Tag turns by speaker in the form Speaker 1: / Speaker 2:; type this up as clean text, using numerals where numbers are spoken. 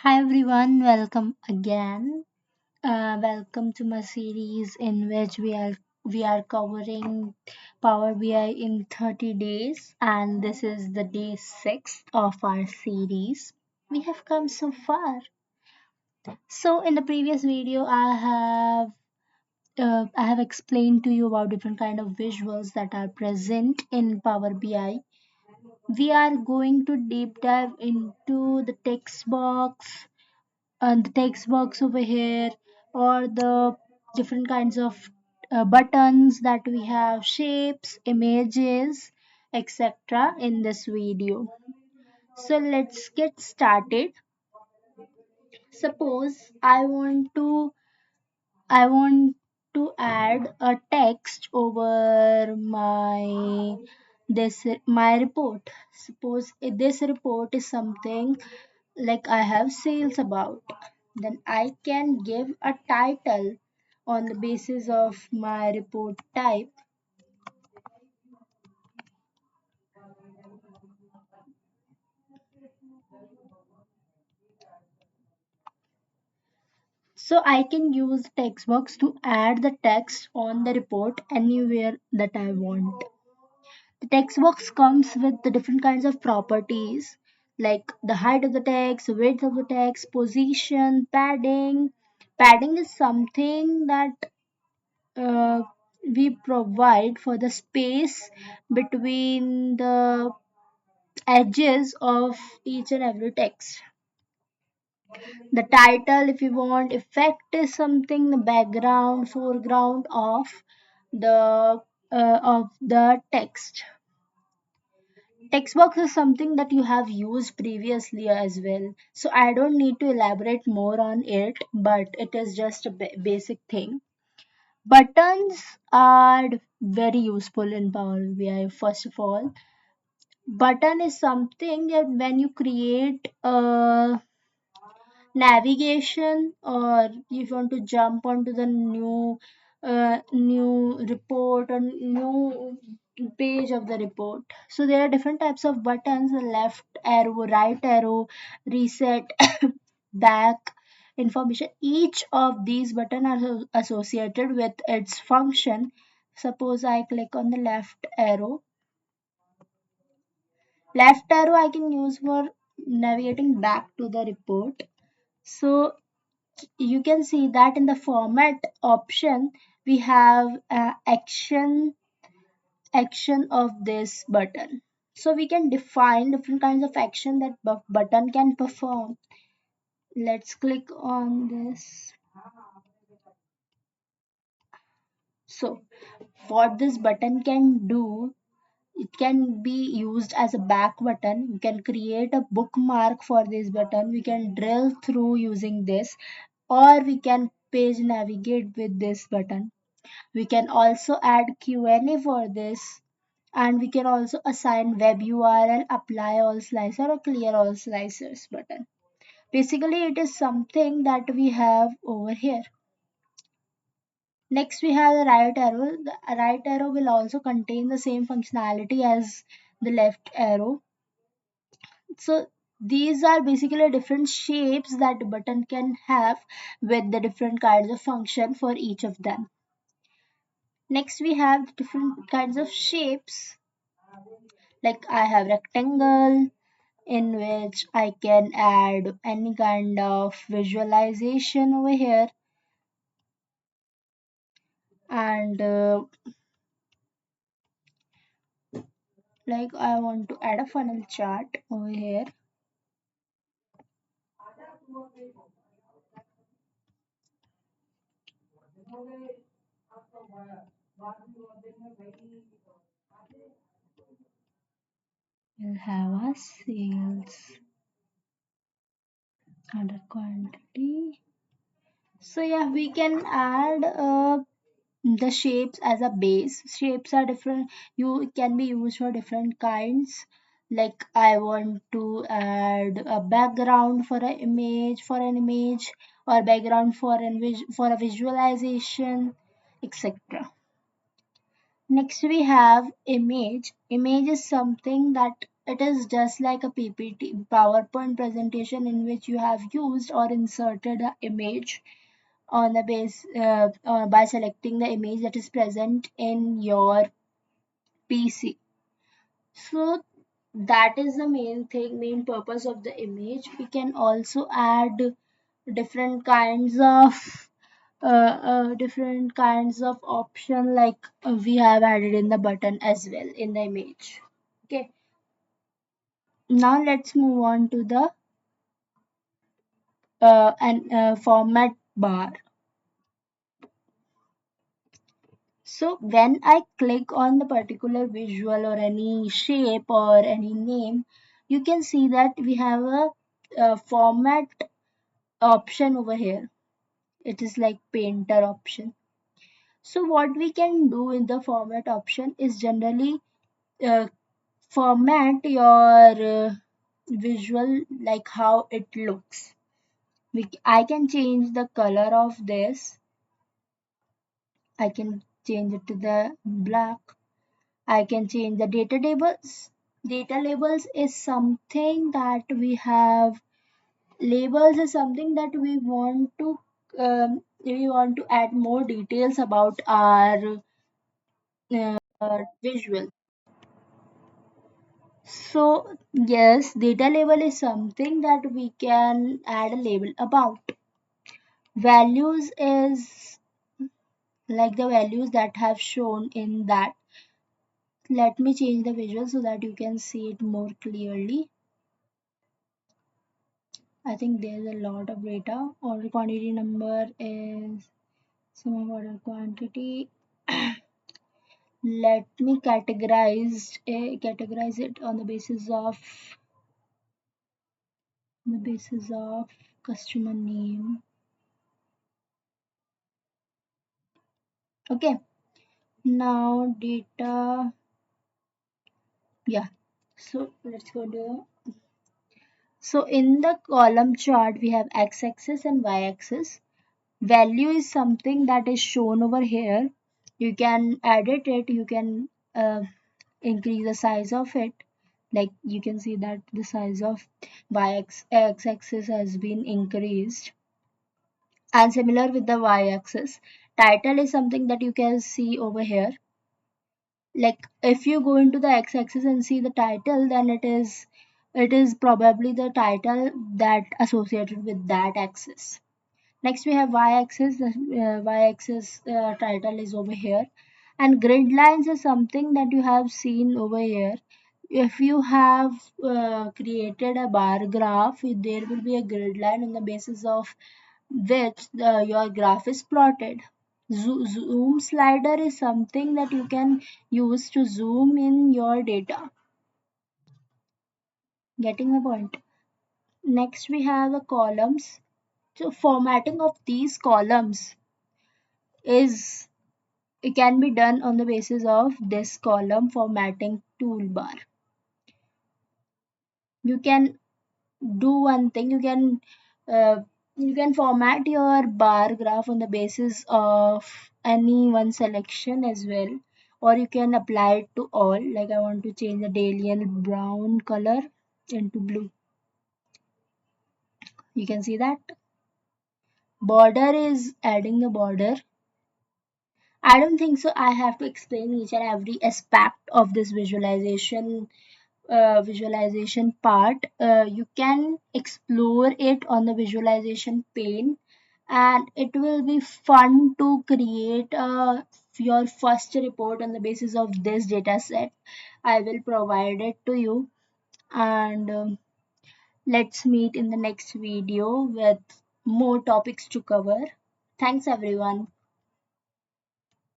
Speaker 1: Hi everyone, welcome again. Welcome to my series in which we are covering Power BI in 30 days, and this is the day 6 of our series. We have come so far. So in the previous video, I have explained to you about different kind of visuals that are present in Power BI. We are going to deep dive into the text box and the text box over here, or the different kinds of buttons that we have, shapes, images, etc. in this video. So let's get started. Suppose I want to add a text over my report. Suppose this report is something like I have sales about, then I can give a title on the basis of my report type. So I can use text box to add the text on the report anywhere that I want. The text box comes with the different kinds of properties like the height of the text, width of the text, position, padding. Padding is something that uh, we provide for the space between the edges of each and every text. The title, if you want, effect is something the background, foreground of the text. Text box is something that you have used previously as well, so I don't need to elaborate more on it, but it is just a basic thing. Buttons are very useful in Power BI. First of all, button is something that when you create a navigation, or if you want to jump onto the new report or new page of the report. So there are different types of buttons: the left arrow, right arrow, reset, back, information. Each of these buttons are associated with its function. Suppose I click on the left arrow I can use for navigating back to the report. So you can see that in the format option we have action of this button. So we can define different kinds of action that button can perform. Let's click on this. So what this button can do, it can be used as a back button. We can create a bookmark for this button. We can drill through using this, or we can page navigate with this button. We can also add Q&A for this, and we can also assign web URL, apply all slicer or clear all slicers button. Basically, it is something that we have over here. Next, we have the right arrow. The right arrow will also contain the same functionality as the left arrow. So these are basically different shapes that the button can have with the different kinds of function for each of them. Next, we have different kinds of shapes. Like I have rectangle, in which I can add any kind of visualization over here, and like I want to add a funnel chart over here. We'll have a sales under quantity. So yeah, we can add the shapes as a base. Shapes are different, you can be used for different kinds. Like I want to add a background for an image, or background for for a visualization, etc. Next we have image. Image is something that It is just like a PPT, PowerPoint presentation, in which you have used or inserted an image on the base by selecting the image that is present in your PC. So that is the main thing, main purpose of the image. We can also add different kinds of option, like we have added in the button as well in the image. Okay, now let's move on to the format bar. So when I click on the particular visual or any shape or any name, you can see that we have a format option over here. It is like painter option. So what we can do in the format option is generally uh, format your visual like how it looks. I can change the color of this. I can change it to the black. I can change the data tables. Data labels is something that we have. Labels is something that we want to add more details about our visual. So yes, data label is something that we can add a label about. Values is like the values that have shown in that. Let me change the visual so that you can see it more clearly. I think there's a lot of data. Order quantity number is sum of order quantity. Let me categorize it on the basis of customer name. Okay, now data. Yeah. So let's go to. So in the column chart, we have x-axis and y-axis. Value is something that is shown over here. You can edit it. You can increase the size of it. Like you can see that the size of x-axis has been increased, and similar with the y-axis. Title is something that you can see over here. Like if you go into the x-axis and see the title, then it is probably the title that associated with that axis. Next we have y-axis. The y-axis title is over here, and grid lines is something that you have seen over here. If you have created a bar graph, there will be a grid line on the basis of which your graph is plotted. Zoom slider is something that you can use to zoom in your data. Getting the point. Next we have the columns. So formatting of these columns is it can be done on the basis of this column formatting toolbar. You can do one thing. You can format your bar graph on the basis of any one selection as well, or you can apply it to all. Like I want to change the Dalian brown color into blue. You can see that. Border is adding the border. I don't think so I have to explain each and every aspect of this visualization part. You can explore it on the visualization pane, and it will be fun to create your first report on the basis of this data set. I will provide it to you, and let's meet in the next video with more topics to cover. Thanks everyone.